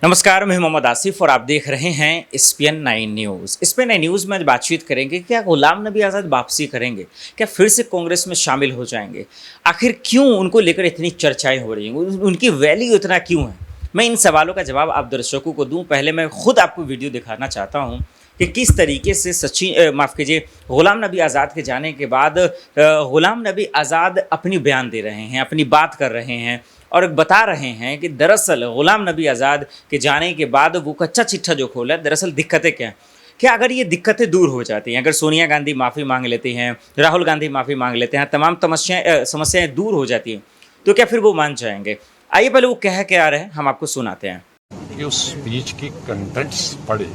नमस्कार, मैं मोहम्मद आसिफ और आप देख रहे हैं SPN9 न्यूज़। SPN9 न्यूज़ में आज बातचीत करेंगे, क्या गुलाम नबी आज़ाद वापसी करेंगे? क्या फिर से कांग्रेस में शामिल हो जाएंगे? आखिर क्यों उनको लेकर इतनी चर्चाएं हो रही हैं? उनकी वैल्यू इतना क्यों है? मैं इन सवालों का जवाब आप दर्शकों को दूं, पहले मैं खुद आपको वीडियो दिखाना चाहता हूं कि किस तरीके से माफ़ कीजिए, गुलाम नबी आज़ाद के जाने के बाद गुलाम नबी आज़ाद अपनी बयान दे रहे हैं, अपनी बात कर रहे हैं और बता रहे हैं कि दरअसल गुलाम नबी आज़ाद के जाने के बाद वो कच्चा चिट्ठा जो खोला है, दरअसल दिक्कतें क्या हैं। क्या अगर ये दिक्कतें दूर हो जाती हैं, अगर सोनिया गांधी माफ़ी मांग लेती हैं, राहुल गांधी माफ़ी मांग लेते हैं, तमाम समस्याएँ दूर हो जाती हैं, तो क्या फिर वो मान जाएंगे? आइए पहले वो कह के आ रहे हैं, हम आपको सुनाते हैं। कि उस स्पीच की कंटेंट्स पढ़े,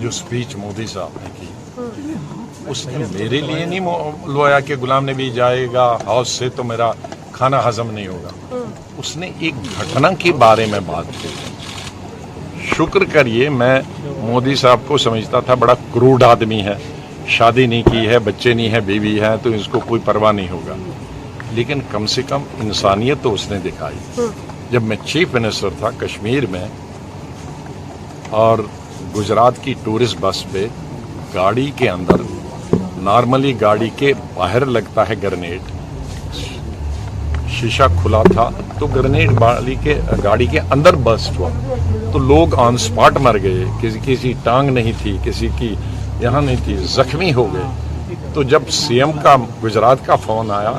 जो स्पीच मोदी साहब ने की, उसने मेरे लिए नहीं लोया कि गुलाम नबी जाएगा हाउस से तो मेरा खाना हजम नहीं होगा। उसने एक घटना के बारे में बात की। शुक्र करिए, मैं मोदी साहब को समझता था बड़ा क्रूड आदमी है, शादी नहीं की है, बच्चे नहीं है, बीवी है, तो इसको कोई परवाह नहीं होगा। लेकिन कम से कम इंसानियत तो उसने दिखाई। जब मैं चीफ मिनिस्टर था कश्मीर में और गुजरात की टूरिस्ट बस पे गाड़ी के अंदर, नॉर्मली गाड़ी के बाहर लगता है ग्रेनेड, शीशा खुला था तो ग्रेनेड गाड़ी के अंदर बस्ट हुआ, तो लोग ऑन स्पॉट मर गए। किसी टांग नहीं थी, किसी की यहाँ नहीं थी, जख्मी हो गए। तो जब सीएम का गुजरात का फोन आया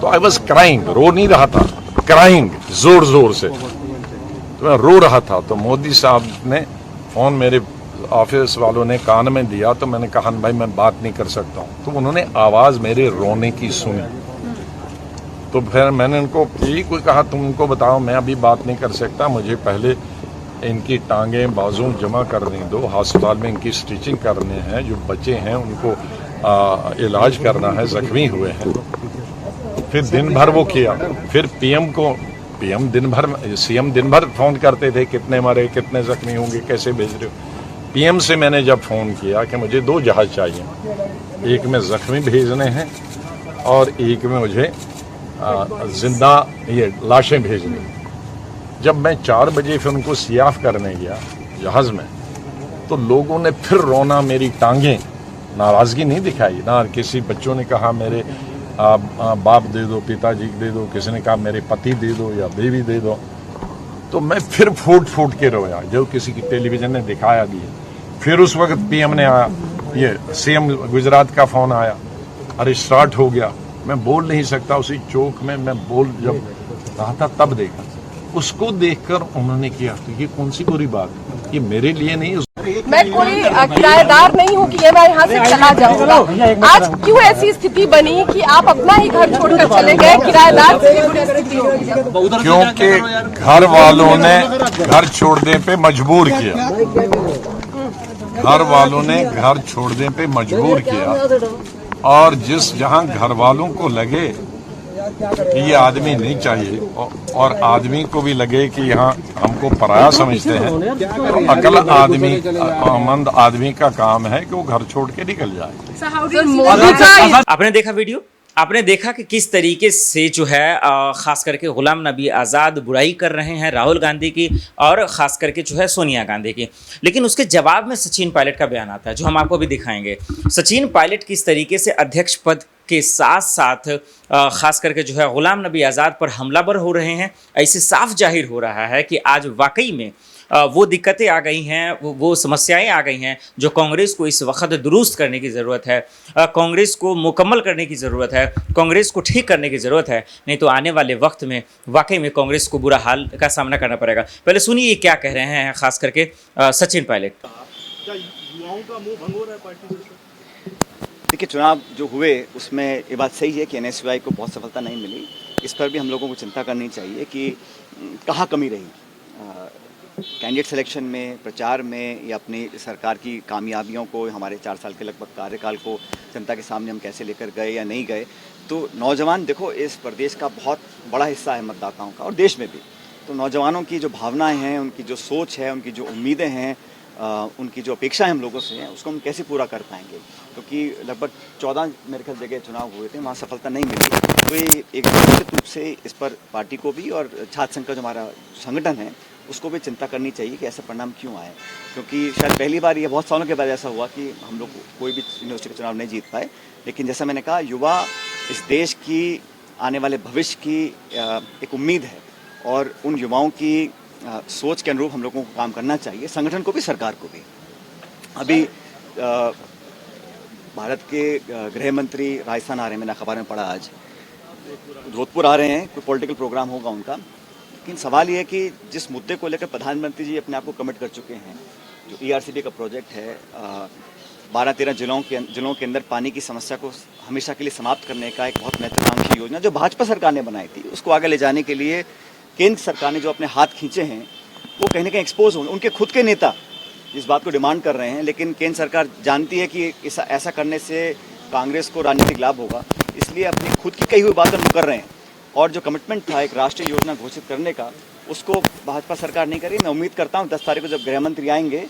तो आई वॉज क्राइंग, रो नहीं रहा था, क्राइंग जोर जोर से, तो मैं रो रहा था। तो मोदी साहब ने फोन मेरे ऑफिस वालों ने कान में दिया, तो मैंने कहा भाई मैं बात नहीं कर सकता हूँ। तो उन्होंने आवाज मेरे रोने की सुनी, तो फिर मैंने उनको यही कोई कहा, तुम उनको बताओ मैं अभी बात नहीं कर सकता, मुझे पहले इनकी टांगें बाजू जमा करने दो, अस्पताल में इनकी स्टिचिंग करने हैं, जो बच्चे हैं उनको इलाज करना है, जख्मी हुए हैं। फिर दिन भर वो किया। फिर पीएम दिन भर, सीएम दिन भर फोन करते थे, कितने मरे, कितने जख्मी होंगे, कैसे भेज रहे हो। पीएम से मैंने जब फोन किया कि मुझे 2 जहाज चाहिए, एक में जख्मी भेजने हैं और एक में मुझे जिंदा ये लाशें भेजनी। जब मैं 4 बजे फिर उनको सियाफ करने गया जहाज में, तो लोगों ने फिर रोना, मेरी टांगें, नाराजगी नहीं दिखाई ना। किसी बच्चों ने कहा मेरे बाप दे दो, पिताजी दे दो, किसी ने कहा मेरे पति दे दो या बीवी दे दो। तो मैं फिर फूट फूट के रोया, जो किसी की टेलीविजन ने दिखाया भी है। फिर उस वक्त पीएम ने आया, ये सीएम गुजरात का फोन आया, अरे स्टार्ट हो गया। मैं बोल नहीं सकता, उसी चौक में मैं जब रहा था तब देखा। उसको देखकर उन्होंने किया, तो ये कौन सी बुरी बात, ये मेरे लिए नहीं। मैं कोई किराएदार नहीं हूँ कि ये मैं यहाँ से चला जाऊंगा। आज क्यों ऐसी स्थिति बनी कि आप अपना ही घर छोड़कर चले गए? किराएदार से बुरी स्थिति होगी, क्योंकि घर वालों ने घर छोड़ने पे मजबूर किया। घर वालों ने घर छोड़ने पे मजबूर किया, और जहां घर वालों को लगे कि ये आदमी नहीं चाहिए और आदमी को भी लगे कि यहाँ हमको पराया समझते हैं, तो अकल आदमी, मंद आदमी का काम है कि वो घर छोड़ के निकल जाए। आपने देखा वीडियो, आपने देखा कि किस तरीके से जो है ख़ास करके गुलाम नबी आज़ाद बुराई कर रहे हैं राहुल गांधी की और ख़ास करके जो है सोनिया गांधी की। लेकिन उसके जवाब में सचिन पायलट का बयान आता है, जो हम आपको भी दिखाएंगे। सचिन पायलट किस तरीके से अध्यक्ष पद के साथ साथ ख़ास करके जो है गुलाम नबी आज़ाद पर हमलावर हो रहे हैं। ऐसे साफ जाहिर हो रहा है कि आज वाकई में वो दिक्कतें आ गई हैं, वो समस्याएं आ गई हैं जो कांग्रेस को इस वक्त दुरुस्त करने की ज़रूरत है, कांग्रेस को मुकम्मल करने की ज़रूरत है, कांग्रेस को ठीक करने की ज़रूरत है। नहीं तो आने वाले वक्त में वाकई में कांग्रेस को बुरा हाल का सामना करना पड़ेगा। पहले सुनिए ये क्या कह रहे हैं खास करके सचिन पायलट। युवाओं का मुंह भंग हो रहा है पार्टी से। देखिए, चुनाव जो हुए उसमें ये बात सही है कि एनएसयूआई को बहुत सफलता नहीं मिली। इस पर भी हम लोगों को चिंता करनी चाहिए कि कहाँ कमी रही, कैंडिडेट सिलेक्शन में, प्रचार में, या अपनी सरकार की कामयाबियों को, हमारे 4 साल के लगभग कार्यकाल को जनता के सामने हम कैसे लेकर गए या नहीं गए। तो नौजवान, देखो, इस प्रदेश का बहुत बड़ा हिस्सा है मतदाताओं का और देश में भी। तो नौजवानों की जो भावनाएं हैं, उनकी जो सोच है, उनकी जो उम्मीदें हैं, उनकी जो अपेक्षाएं हम लोगों से हैं, उसको हम कैसे पूरा कर पाएंगे। क्योंकि लगभग 14 मेरे ख्याल जगह चुनाव हुए थे, वहाँ सफलता नहीं मिली। तो ये एक निश्चित रूप से इस पर पार्टी को भी और छात्र संघ का जो हमारा संगठन है उसको भी चिंता करनी चाहिए कि ऐसा परिणाम क्यों आए, क्योंकि शायद पहली बार ये बहुत सालों के बाद ऐसा हुआ कि हम लोग कोई भी यूनिवर्सिटी का चुनाव नहीं जीत पाए। लेकिन जैसा मैंने कहा, युवा इस देश की आने वाले भविष्य की एक उम्मीद है और उन युवाओं की सोच के अनुरूप हम लोगों को काम करना चाहिए, संगठन को भी, सरकार को भी। अभी भारत के गृह मंत्री राजस्थान आ रहे हैं, मैंने अखबार में पढ़ा आज, जोधपुर आ रहे हैं, कोई पॉलिटिकल प्रोग्राम होगा उनका। लेकिन सवाल ये है कि जिस मुद्दे को लेकर प्रधानमंत्री जी अपने आप को कमिट कर चुके हैं, जो ERCP का प्रोजेक्ट है, 12-13 जिलों के अंदर पानी की समस्या को हमेशा के लिए समाप्त करने का एक बहुत महत्वाकांक्षी योजना जो भाजपा सरकार ने बनाई थी, उसको आगे ले जाने के लिए केंद्र सरकार ने जो अपने हाथ खींचे हैं वो कहीं ना कहीं एक्सपोज होंगे। उनके खुद के नेता इस बात को डिमांड कर रहे हैं, लेकिन केंद्र सरकार जानती है कि ऐसा करने से कांग्रेस को राजनीतिक लाभ होगा, इसलिए अपनी खुद की कही हुई बातों में मुकर रहे हैं। और जो कमिटमेंट था एक राष्ट्रीय योजना घोषित करने का, उसको भाजपा सरकार नहीं करी। मैं उम्मीद करता हूँ 10 तारीख को जब गृह मंत्री आएंगे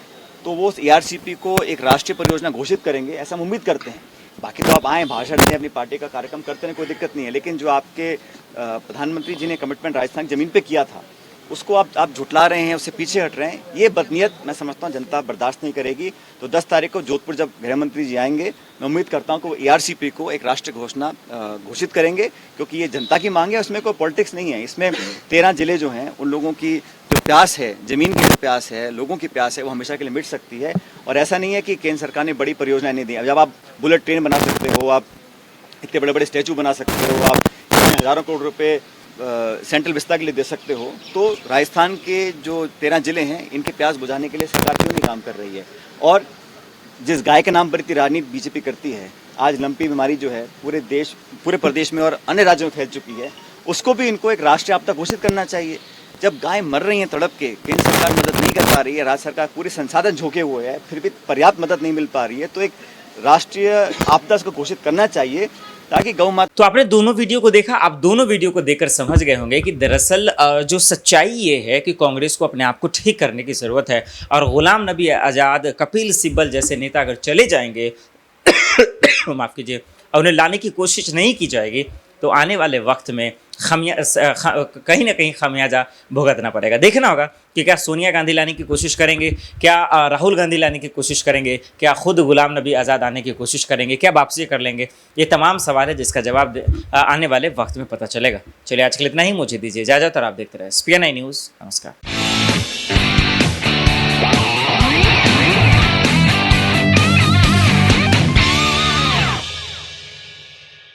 तो वो उस ERCP को एक राष्ट्रीय परियोजना घोषित करेंगे, ऐसा हम उम्मीद करते हैं। बाकी तो आप आएँ, भाषण दें, अपनी पार्टी का कार्यक्रम करते हैं, कोई दिक्कत नहीं है। लेकिन जो आपके प्रधानमंत्री जी ने कमिटमेंट राजस्थान की ज़मीन पे किया था, उसको आप झुटला रहे हैं, उससे पीछे हट रहे हैं। ये बदनीयत मैं समझता हूँ जनता बर्दाश्त नहीं करेगी। तो 10 तारीख को जोधपुर जब गृह मंत्री जी आएंगे, मैं उम्मीद करता हूँ कि वो ERCP को एक राष्ट्रीय घोषणा घोषित करेंगे, क्योंकि ये जनता की मांग है, उसमें कोई पॉलिटिक्स नहीं है। इसमें 13 जिले जो हैं, उन लोगों की जो प्यास है, ज़मीन की जो प्यास है, लोगों की प्यास है, वो हमेशा के लिए मिट सकती है। और ऐसा नहीं है कि केंद्र सरकार ने बड़ी परियोजनाएं नहीं दी। अब जब आप बुलेट ट्रेन बना सकते हो, आप इतने बड़े बड़े स्टैचू बना सकते हो, आप हज़ारों करोड़ रुपये सेंट्रल विस्तार के लिए दे सकते हो, तो राजस्थान के जो 13 जिले हैं, इनके प्यास बुझाने के लिए सरकार क्यों नहीं काम कर रही है। और जिस गाय के नाम पर इतनी राजनीति बीजेपी करती है, आज लंपी बीमारी जो है पूरे प्रदेश में और अन्य राज्यों में फैल चुकी है, उसको भी इनको एक राष्ट्रीय आपदा घोषित करना चाहिए। जब गाय मर रही हैं तड़प के, केंद्र सरकार मदद नहीं कर पा रही है, राज्य सरकार पूरे संसाधन झोंके हुए है, फिर भी पर्याप्त मदद नहीं मिल पा रही है, तो एक राष्ट्रीय आपदा को घोषित करना चाहिए ताकि गौ माता। तो आपने दोनों वीडियो को देखा, आप दोनों वीडियो को देखकर समझ गए होंगे कि दरअसल जो सच्चाई ये है कि कांग्रेस को अपने आप को ठीक करने की ज़रूरत है। और गुलाम नबी आज़ाद, कपिल सिब्बल जैसे नेता अगर चले जाएंगे माफ़ कीजिए, और उन्हें लाने की कोशिश नहीं की जाएगी, तो आने वाले वक्त में कहीं ना कहीं खमियाजा भुगतना पड़ेगा। देखना होगा कि क्या सोनिया गांधी लाने की कोशिश करेंगे, क्या राहुल गांधी लाने की कोशिश करेंगे, क्या खुद गुलाम नबी आज़ाद आने की कोशिश करेंगे, क्या वापसी कर लेंगे। ये तमाम सवाल है जिसका जवाब आने वाले वक्त में पता चलेगा। चलिए आज के लिए इतना ही, मुझे दीजिए इजाज़त और आप देखते रहे SPN9 न्यूज़। नमस्कार।